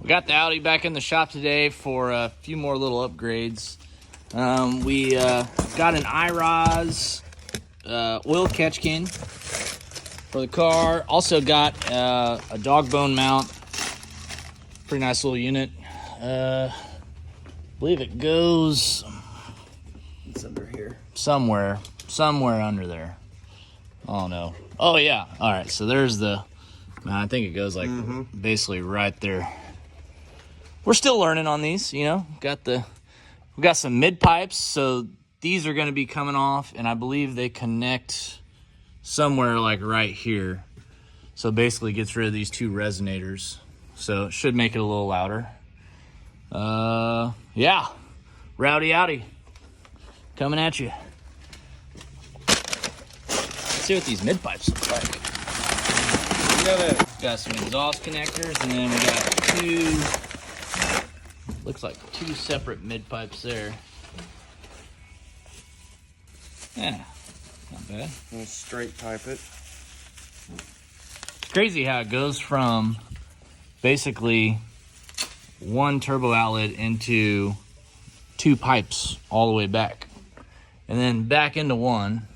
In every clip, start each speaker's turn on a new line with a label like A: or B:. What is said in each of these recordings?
A: We got the Audi back in the shop today for a few more little upgrades. We got an iroz oil catch can for the car. Also got a dog bone mount. Pretty nice little unit. I believe it goes...
B: It's under here.
A: Somewhere under there. Oh no. Oh yeah. All right. So there's the. I think it goes like basically right there. We're still learning on these. You know, we got some mid pipes. So these are going to be coming off, and I believe they connect somewhere like right here. So basically, it gets rid of these two resonators. So it should make it a little louder. Yeah. Rowdy Audi. Coming at you. Let's see what these mid pipes look like. Got some exhaust connectors, and then we got looks like two separate mid pipes there. Yeah, not bad.
B: We'll straight pipe it.
A: It's crazy how it goes from basically one turbo outlet into two pipes all the way back. And then back into one.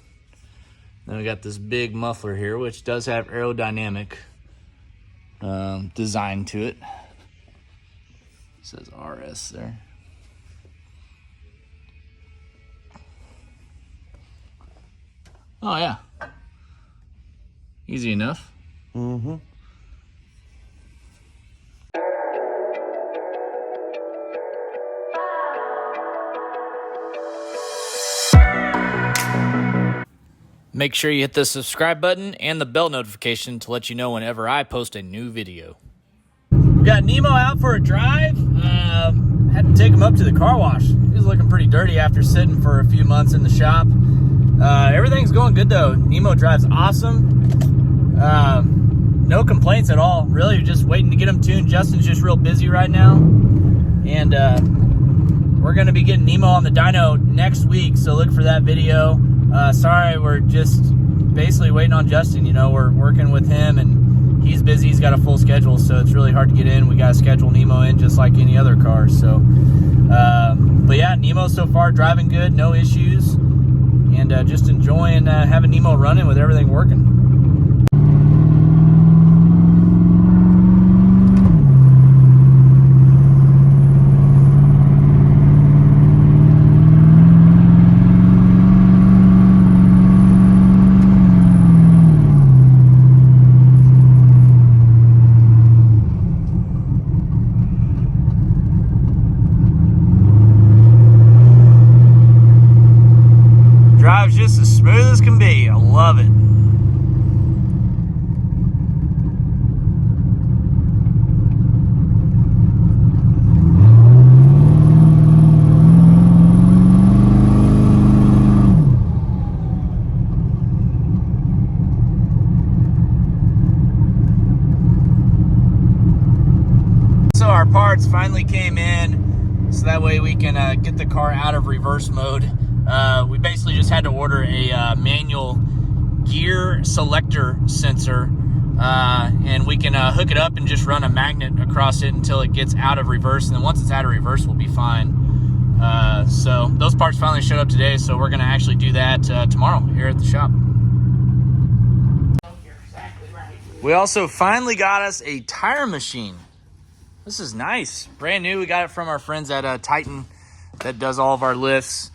A: Then we got this big muffler here, which does have aerodynamic design to it. It says RS there. Oh yeah, easy enough. Make sure you hit the subscribe button and the bell notification to let you know whenever I post a new video. We got Nemo out for a drive. Had to take him up to the car wash. He was looking pretty dirty after sitting for a few months in the shop. Everything's going good though. Nemo drives awesome. No complaints at all. Really, just waiting to get him tuned. Justin's just real busy right now. And we're going to be getting Nemo on the dyno next week, so look for that video. Sorry, we're just basically waiting on Justin. You know, we're working with him, and he's busy. He's got a full schedule, so it's really hard to get in. We got to schedule Nemo in just like any other car. So, but yeah, Nemo so far driving good, no issues, and just enjoying having Nemo running with everything working. Drives just as smooth as can be. I love it. So our parts finally came in, so that way we can get the car out of reverse mode. We basically just had to order a manual gear selector sensor, and we can hook it up and just run a magnet across it until it gets out of reverse, and then once it's out of reverse, we'll be fine. So those parts finally showed up today, so we're going to actually do that tomorrow here at the shop. We also finally got us a tire machine. This is nice. Brand new. We got it from our friends at Titan that does all of our lifts.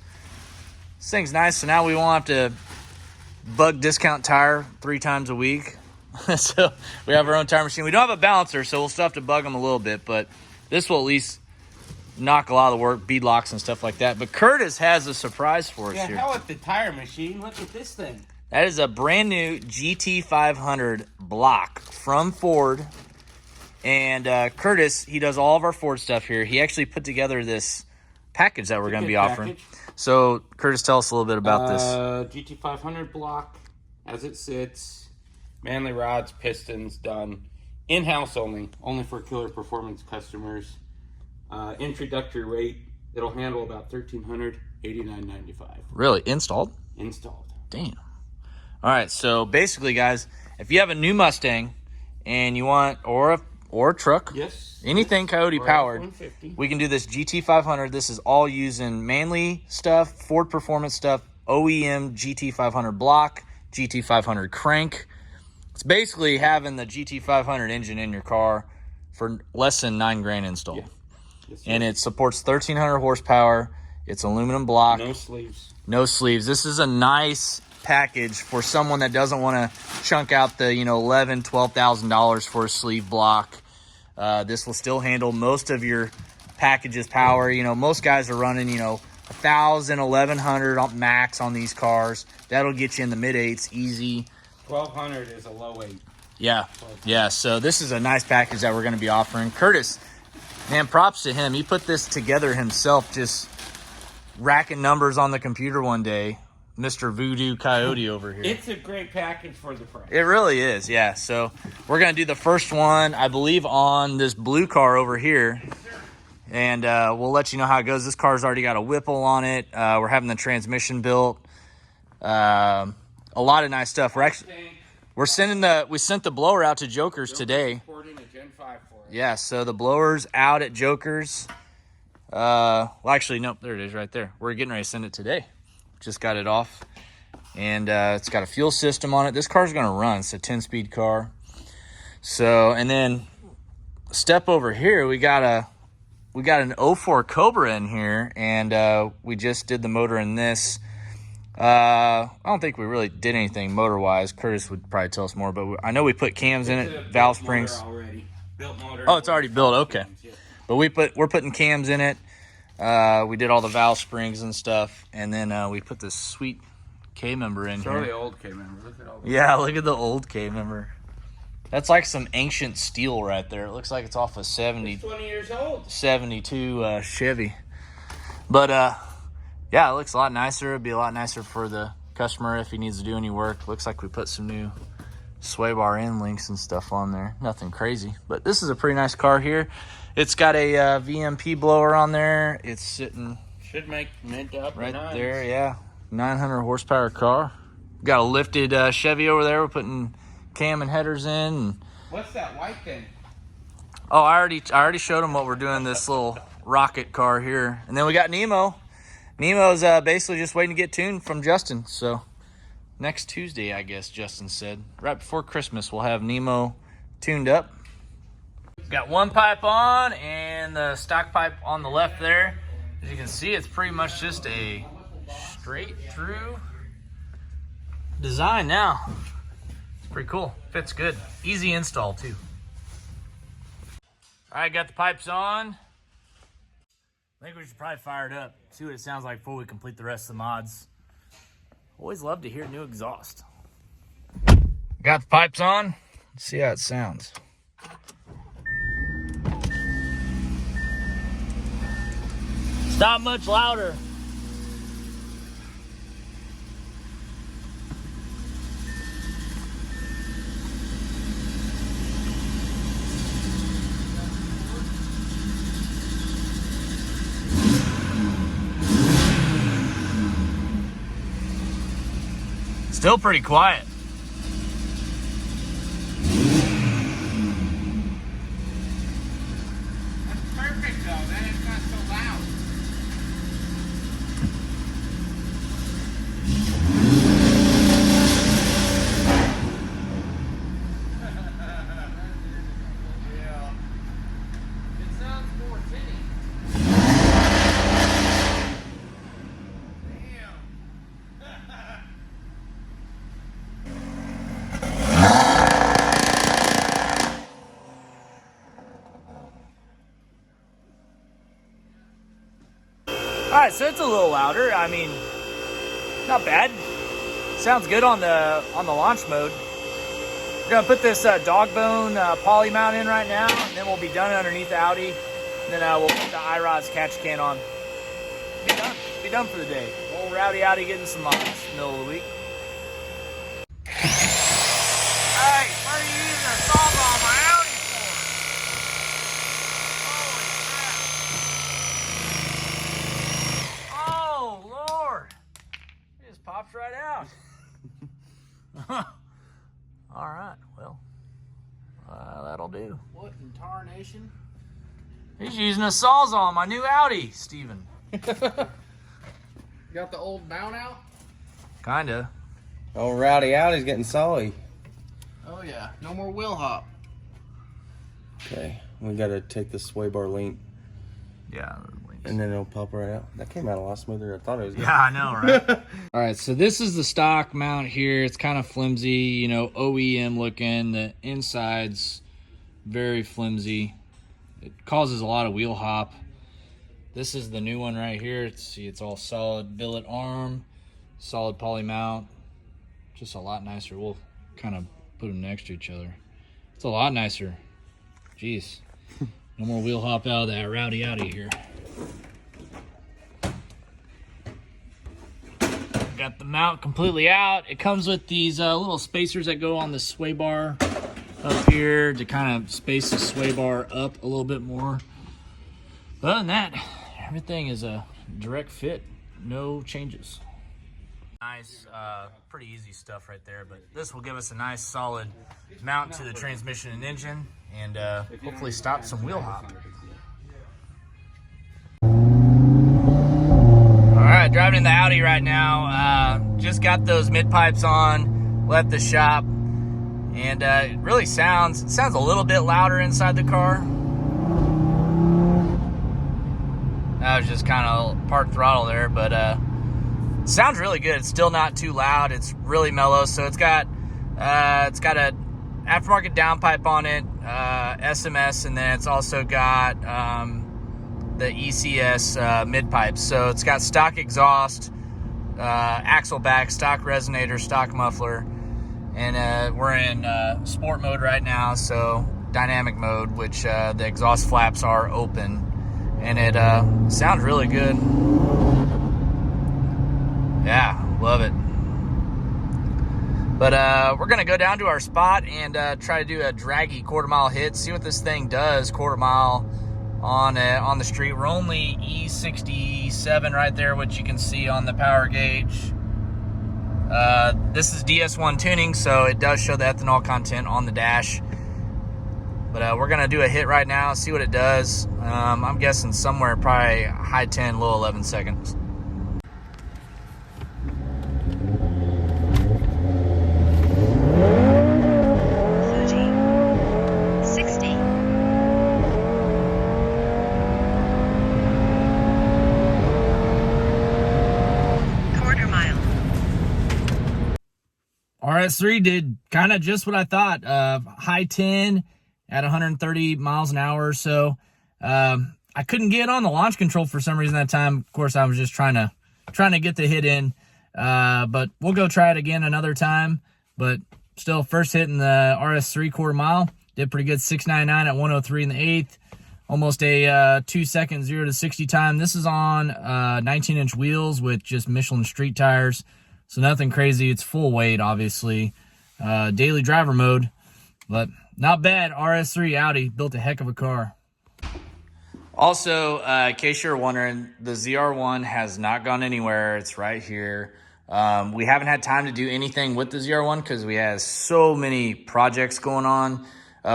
A: This thing's nice, so now we won't have to bug Discount Tire 3 times a week. So we have our own tire machine. We don't have a balancer, so we'll still have to bug them a little bit, but this will at least knock a lot of the work, bead locks and stuff like that. But Curtis has a surprise for us here.
C: Yeah, how at the tire machine? Look at this thing.
A: That is a brand new GT500 block from Ford. And Curtis, he does all of our Ford stuff here. He actually put together this package that we're going to be offering. So, Curtis, tell us a little bit about this.
C: GT500 block, as it sits, manly rods, pistons, done in-house only for Killer Performance customers. Introductory rate, it'll handle about $1,389.95.
A: Really? Installed?
C: Installed.
A: Damn. All right, so basically, guys, if you have a new Mustang and you want, or or truck.
C: Yes.
A: Anything Coyote
C: Or
A: powered.
C: F-150.
A: We can do this GT500. This is all using Manly stuff, Ford Performance stuff, OEM GT500 block, GT500 crank. It's basically having the GT500 engine in your car for less than $9,000 installed.
C: Yeah. Yes,
A: And it supports 1,300 horsepower. It's aluminum block.
C: no sleeves.
A: No sleeves. This is a nice package for someone that doesn't want to chunk out the $11,000, $12,000 for a sleeve block. This will still handle most of your package's power. Most guys are running 1,000, 1,100 max on these cars. That'll get you in the mid eights easy.
C: 1,200 is a low 8.
A: Yeah. So this is a nice package that we're going to be offering. Curtis, man, props to him. He put this together himself, just racking numbers on the computer one day. Mr. Voodoo Coyote over here.
C: It's a great package for the price.
A: It really is, yeah. So we're going to do the first one, I believe, on this blue car over here. And we'll let you know how it goes. This car's already got a Whipple on it. We're having the transmission built. A lot of nice stuff. We sent the blower out to Joker's today.
C: Importing a Gen 5 for it.
A: Yeah, so the blower's out at Joker's. Well, actually, nope, there it is right there. We're getting ready to send it today. Just got it off. And it's got a fuel system on it. This car's going to run. It's a 10-speed car. So, and then step over here, we got an 04 Cobra in here, and we just did the motor in this. I don't think we really did anything motor-wise. Curtis would probably tell us more, but I know we put cams in it, valve springs.
C: Built motor.
A: Oh, it's already built. Okay, but we're putting cams in it. We did all the valve springs and stuff, and then we put this sweet K member in
C: Throw
A: here.
C: the old K member. Look at all.
A: Yeah, look at the old K member. That's like some ancient steel right there. It looks like it's off a
C: 20 years old.
A: 72 Chevy. But yeah, it looks a lot nicer. It'd be a lot nicer for the customer if he needs to do any work. Looks like we put some new sway bar end links and stuff on there. Nothing crazy, but this is a pretty nice car here. It's got a VMP blower on there. It's sitting
C: Should make mid to upper
A: right
C: nines.
A: there. Yeah, 900 horsepower car. Got a lifted Chevy over there. We're putting cam and headers in.
C: What's that white thing?
A: Oh, I already showed him what we're doing. This little rocket car here, and then we got Nemo. Nemo's basically just waiting to get tuned from Justin. So next Tuesday, I guess Justin said, right before Christmas, we'll have Nemo tuned up. Got one pipe on and the stock pipe on the left there. As you can see, it's pretty much just a straight through design now. It's pretty cool. Fits good. Easy install too. All right, got the pipes on. I think we should probably fire it up, see what it sounds like before we complete the rest of the mods. Always love to hear new exhaust. Got the pipes on. Let's see how it sounds. It's not much louder. Still pretty quiet.
C: That's perfect though. Then it's not so loud. Yeah. It sounds more tinny.
A: All right, so it's a little louder. I mean, not bad. Sounds good on the launch mode. We're gonna put this dog bone poly mount in right now, and then we'll be done underneath the Audi. And then we'll put the iroz catch can on. Be done for the day. Old rowdy Audi getting some mods in the middle of the week. Hey, what are you using a saw on my Audi for? Holy crap! Oh Lord! It just pops right out. All right, well, that'll do.
C: What in
D: Tarnation.
A: He's using a Sawzall, my new Audi, Steven.
D: You got the old mount out?
A: Kinda.
B: Oh, Rowdy Audi's getting salty.
D: Oh yeah, no more wheel hop.
B: Okay, we gotta take the sway bar link,
A: Yeah.
B: and then it'll pop right out. That came out a lot smoother than I thought it was.
A: Yeah, I know, right? All right, so this is the stock mount here. It's kind of flimsy, you know, OEM looking. The inside's very flimsy. It causes a lot of wheel hop. This is the new one right here. It's all solid billet arm, solid poly mount. Just a lot nicer. We'll kind of put them next to each other. It's a lot nicer. Jeez. No more wheel hop out of that Rowdy Audi here. Got the mount completely out. It comes with these little spacers that go on the sway bar up here to kind of space the sway bar up a little bit more. But other than that, everything is a direct fit. No changes. Nice, pretty easy stuff right there, but this will give us a nice solid mount to the transmission and engine, and hopefully stop some wheel hop. All right, driving in the Audi right now. Just got those mid pipes on, left the shop, and it really sounds a little bit louder inside the car. That was just kind of part throttle there, but sounds really good. It's still not too loud. It's really mellow. So it's got a aftermarket downpipe on it, SMS, and then it's also got the ECS mid pipes. So it's got stock exhaust, axle back, stock resonator, stock muffler, and we're in sport mode right now. So dynamic mode, which the exhaust flaps are open, and it sounds really good. Yeah, love it. But we're gonna go down to our spot and try to do a draggy quarter-mile hit, see what this thing does quarter mile on the street. We're only E67 right there, which you can see on the power gauge. This is DS1 tuning, so it does show the ethanol content on the dash. But we're gonna do a hit right now, see what it does. I'm guessing somewhere probably high 10, low 11 seconds.
E: 60. Quarter mile.
A: RS3 did kind of just what I thought. High 10 at 130 miles an hour or so. I couldn't get on the launch control for some reason that time. Of course, I was just trying to get the hit in. But we'll go try it again another time. But still, first hit in the RS3 quarter mile. Did pretty good, 6.99 at 103 in the eighth. Almost a 2 second 0 to 60 time. This is on 19-inch wheels with just Michelin street tires. So nothing crazy. It's full weight, obviously. Daily driver mode. But not bad. RS3 Audi built a heck of a car. Also, in case you're wondering, the ZR1 has not gone anywhere. It's right here. We haven't had time to do anything with the ZR1 because we have so many projects going on.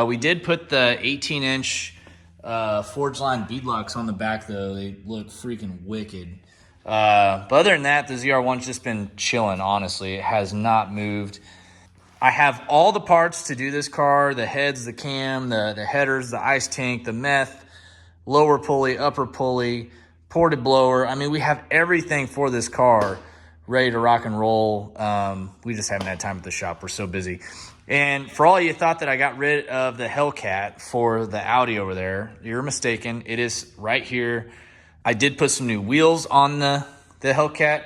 A: We did put the 18-inch forge line beadlocks on the back, though. They look freaking wicked. But other than that, the ZR1's just been chilling, honestly. It has not moved. I have all the parts to do this car: the heads, the cam, the headers, the ice tank, the meth, lower pulley, upper pulley, ported blower. I mean, we have everything for this car ready to rock and roll. We just haven't had time at the shop. We're so busy. And for all you thought that I got rid of the Hellcat for the Audi over there, you're mistaken. It is right here. I did put some new wheels on the Hellcat.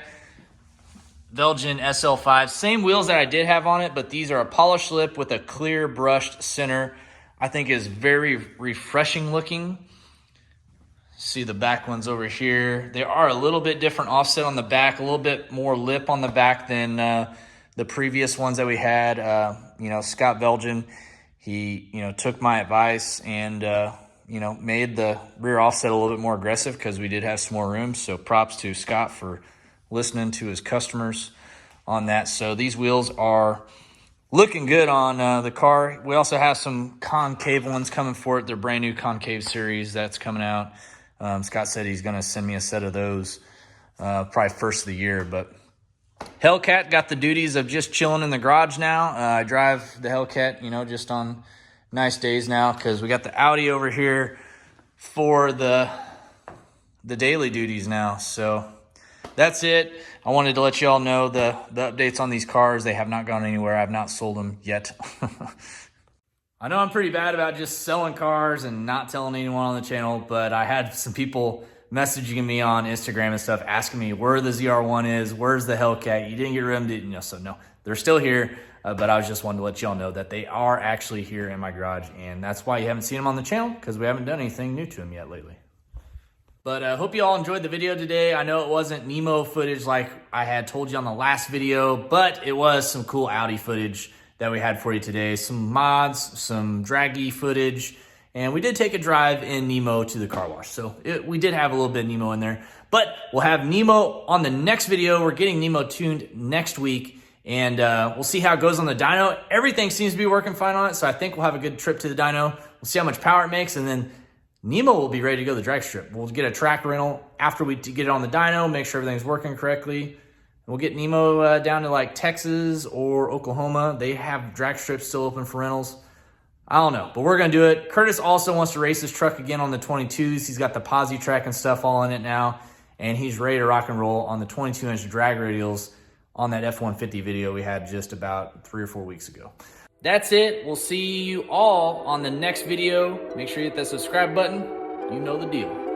A: Belgian SL5, same wheels that I did have on it, but these are a polished lip with a clear brushed center. I think is very refreshing looking. See the back ones over here. They are a little bit different offset on the back, a little bit more lip on the back than the previous ones that we had. Scott Belgian, he, took my advice and, made the rear offset a little bit more aggressive because we did have some more room. So props to Scott for listening to his customers on that. So these wheels are looking good on the car. We also have some concave ones coming for it. They're brand new concave series that's coming out. Scott said he's going to send me a set of those probably first of the year. But Hellcat got the duties of just chilling in the garage now. I drive the Hellcat, you know, just on nice days now because we got the Audi over here for the daily duties now. So that's it. I wanted to let you all know the updates on these cars. They have not gone anywhere. I've not sold them yet. I know I'm pretty bad about just selling cars and not telling anyone on the channel, but I had some people messaging me on Instagram and stuff asking me where the ZR1 is, where's the Hellcat, you didn't get rid of them, didn't you? So no, they're still here, but I was just wanting to let y'all know that they are actually here in my garage, and that's why you haven't seen them on the channel, because we haven't done anything new to them yet lately. But I hope you all enjoyed the video today. I know it wasn't Nemo footage like I had told you on the last video, but it was some cool Audi footage that we had for you today. Some mods, some draggy footage, and we did take a drive in Nemo to the car wash. So we did have a little bit of Nemo in there, but we'll have Nemo on the next video. We're getting Nemo tuned next week, and we'll see how it goes on the dyno. Everything seems to be working fine on it, so I think we'll have a good trip to the dyno. We'll see how much power it makes, and then Nemo will be ready to go to the drag strip. We'll get a track rental after we get it on the dyno, make sure everything's working correctly. We'll get Nemo down to like Texas or Oklahoma. They have drag strips still open for rentals. I don't know, but we're going to do it. Curtis also wants to race his truck again on the 22s. He's got the posi track and stuff all in it now, and he's ready to rock and roll on the 22-inch drag radials on that F-150 video we had just about 3 or 4 weeks ago. That's it. We'll see you all on the next video. Make sure you hit that subscribe button. You know the deal.